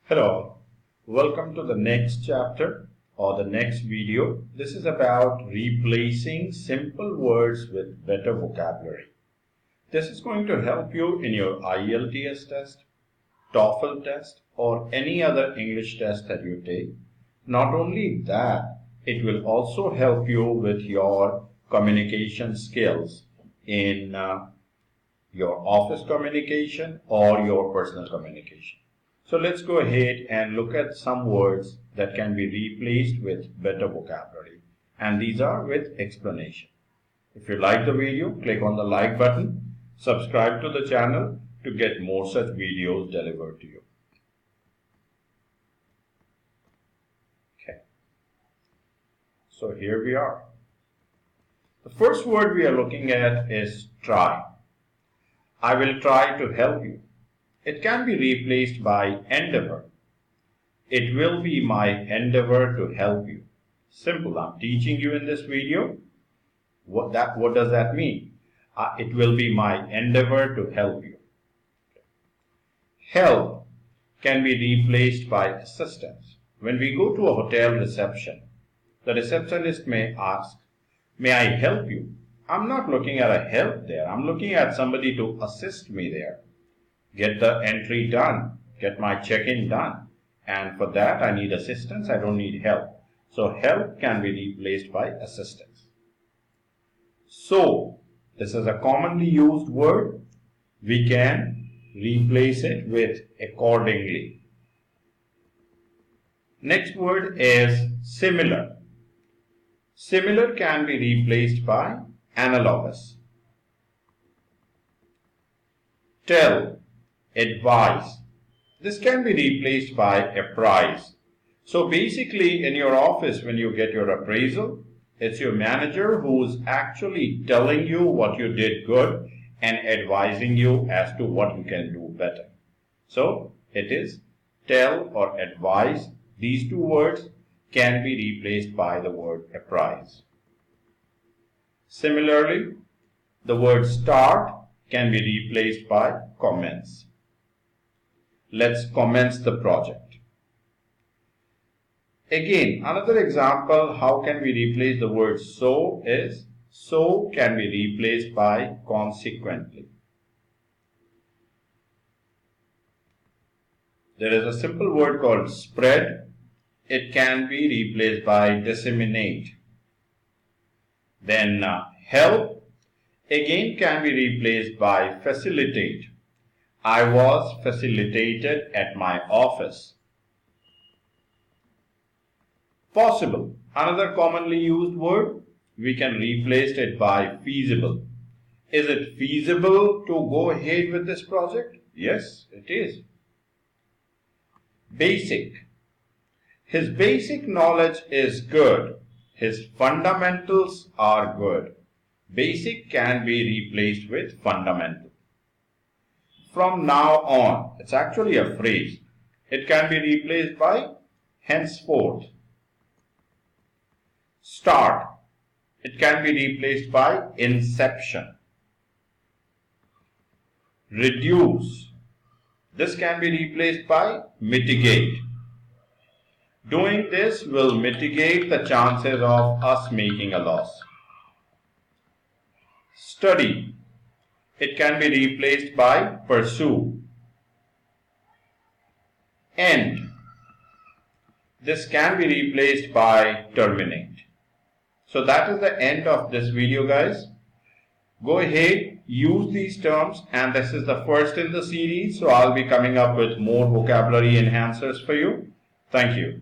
Hello, welcome to the next chapter or the next video. This is about replacing simple words with better vocabulary. This is going to help you in your IELTS test, TOEFL test, or any other English test that you take. Not only that, it will also help you with your communication skills in your office communication or your personal communication. So let's go ahead and look at some words that can be replaced with better vocabulary. And these are with explanation. If you like the video, click on the like button. Subscribe to the channel to get more such videos delivered to you. Okay. So here we are. The first word we are looking at is try. I will try to help you. It can be replaced by endeavor. It will be my endeavor to help you. Simple. I'm teaching you in this video. What does that mean? It will be my endeavor to help you. Help can be replaced by assistance. When we go to a hotel reception, the receptionist may ask, "May I help you?" I'm not looking at a help there. I'm looking at somebody to assist me there. Get the entry done, get my check-in done. And for that, I need assistance, I don't need help. So help can be replaced by assistance. So, this is a commonly used word. We can replace it with accordingly. Next word is similar. Similar can be replaced by analogous. Tell, advise. This can be replaced by apprise. So basically in your office when you get your appraisal, it's your manager who's actually telling you what you did good and advising you as to what you can do better. So it is tell or advise. These two words can be replaced by the word apprise. Similarly, the word start can be replaced by commence. Let's commence the project. Again, another example, how can we replace the word so is, so can be replaced by consequently. There is a simple word called spread. It can be replaced by disseminate. Then help, again can be replaced by facilitate. I was facilitated at my office. Possible, another commonly used word, we can replace it by feasible. Is it feasible to go ahead with this project? Yes, it is. Basic. His basic knowledge is good. His fundamentals are good. Basic can be replaced with fundamental. From now on, it's actually a phrase. It can be replaced by henceforth. Start. It can be replaced by inception. Reduce. This can be replaced by mitigate. Doing this will mitigate the chances of us making a loss. Study. It can be replaced by pursue. End. This can be replaced by terminate. So that is the end of this video, guys. Go ahead, use these terms, and this is the first in the series, so I'll be coming up with more vocabulary enhancers for you. Thank you.